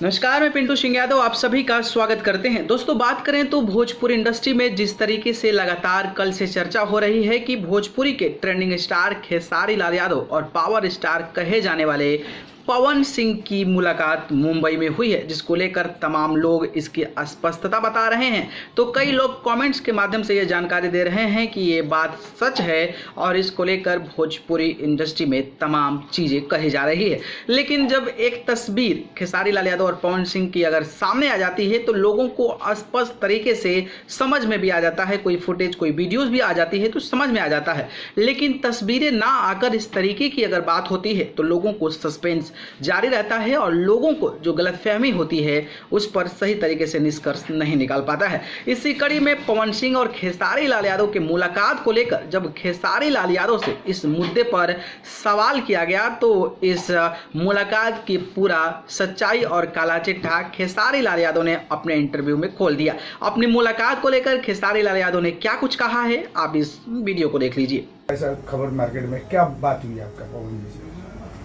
नमस्कार, मैं पिंटू सिंह यादव आप सभी का स्वागत करते हैं। दोस्तों, बात करें तो भोजपुरी इंडस्ट्री में जिस तरीके से लगातार कल से चर्चा हो रही है कि भोजपुरी के ट्रेंडिंग स्टार खेसारी लाल यादव और पावर स्टार कहे जाने वाले पवन सिंह की मुलाकात मुंबई में हुई है, जिसको लेकर तमाम लोग इसकी अस्पष्टता बता रहे हैं। तो कई लोग कमेंट्स के माध्यम से ये जानकारी दे रहे हैं कि ये बात सच है और इसको लेकर भोजपुरी इंडस्ट्री में तमाम चीज़ें कही जा रही है। लेकिन जब एक तस्वीर खेसारी लाल यादव और पवन सिंह की अगर सामने आ जाती है तो लोगों को स्पष्ट तरीके से समझ में भी आ जाता है, कोई फुटेज कोई वीडियोज़ भी आ जाती है तो समझ में आ जाता है। लेकिन तस्वीरें ना आकर इस तरीके की अगर बात होती है तो लोगों को सस्पेंस जारी रहता है और लोगों को जो गलतफहमी होती है उस पर सही तरीके से निष्कर्ष नहीं निकाल पाता है। इसी कड़ी में पवन सिंह और खेसारी लाल यादव की मुलाकात को लेकर जब खेसारी लाल यादव से इस मुद्दे पर सवाल किया गया तो इस मुलाकात की पूरा सच्चाई और काला चिट्ठा खेसारी लाल यादव ने अपने इंटरव्यू में खोल दिया। अपनी मुलाकात को लेकर खेसारी लाल यादव ने क्या कुछ कहा है, आप इस वीडियो को देख लीजिए। ऐसा खबर मार्केट में क्या बात हुई आपका पवन जी से?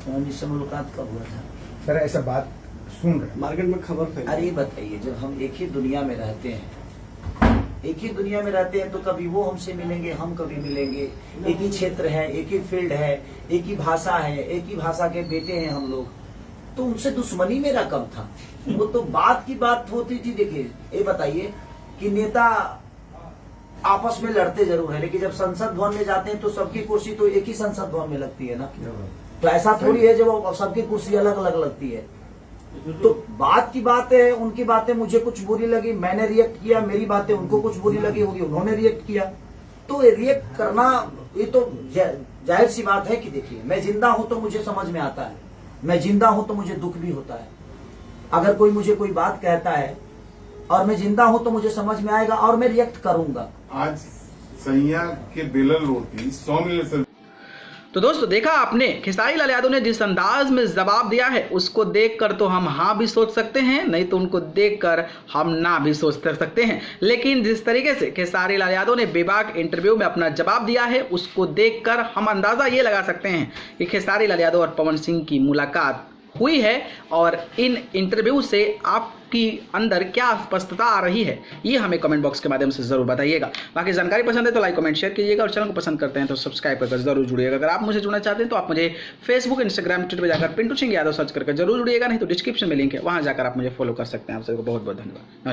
पवन जी से मुलाकात कब हुआ था? सर ऐसा बात सुन रहे मार्केट में खबर फैली। अरे बताइए, जब हम एक ही दुनिया में रहते हैं तो कभी वो हमसे मिलेंगे, हम कभी मिलेंगे। एक ही क्षेत्र है, एक ही फील्ड है, एक ही भाषा है, एक ही भाषा के बेटे हैं हम लोग, तो उनसे दुश्मनी मेरा कब था? वो तो बात की बात होती थी। देखिए, ये बताइए कि नेता आपस में लड़ते जरूर है, लेकिन जब संसद भवन में जाते हैं तो सबकी कुर्सी तो एक ही संसद भवन में लगती है ना। तो ऐसा थोड़ी है जब सबकी कुर्सी अलग अलग लगती है। तो बात की बात है, उनकी बातें मुझे कुछ बुरी लगी, मैंने रिएक्ट किया, मेरी बातें उनको कुछ बुरी लगी होगी, उन्होंने रिएक्ट किया। तो रिएक्ट करना ये तो जाहिर सी बात है कि देखिए, मैं जिंदा हूं तो मुझे समझ में आता है, मैं जिंदा हूं तो मुझे दुख भी होता है। अगर कोई मुझे कोई बात कहता है और मैं जिंदा हूं तो मुझे समझ में आएगा और मैं रिएक्ट करूंगा। आज सैया के बेलन रोटी 100 मिलियन से। तो दोस्तों, देखा आपने खेसारी लाल यादव ने जिस अंदाज में जवाब दिया है, उसको देखकर तो हम हाँ भी सोच सकते हैं, नहीं तो उनको देखकर हम ना भी सोच सकते हैं। लेकिन जिस तरीके से खेसारी लाल यादव ने बेबाक इंटरव्यू में अपना जवाब दिया है, उसको देखकर हम अंदाज़ा ये लगा सकते हैं कि खेसारी लाल यादव और पवन सिंह की मुलाकात हुई है। और इन इंटरव्यू से आपकी अंदर क्या स्पष्टता आ रही है, ये हमें कमेंट बॉक्स के माध्यम से ज़रूर बताइएगा। बाकी जानकारी पसंद है तो लाइक कमेंट शेयर कीजिएगा और चैनल को पसंद करते हैं तो सब्सक्राइब करके जरूर जुड़िएगा। अगर आप मुझे जुड़ना चाहते हैं तो आप मुझे फेसबुक, इंस्टाग्राम, ट्विटर पर जाकर पिंटू सिंह यादव सर्च करके जरूर जुड़िएगा, नहीं तो डिस्क्रिप्शन में लिंक है, वहाँ जाकर आप मुझे फॉलो कर सकते हैं। आप सबको बहुत बहुत धन्यवाद।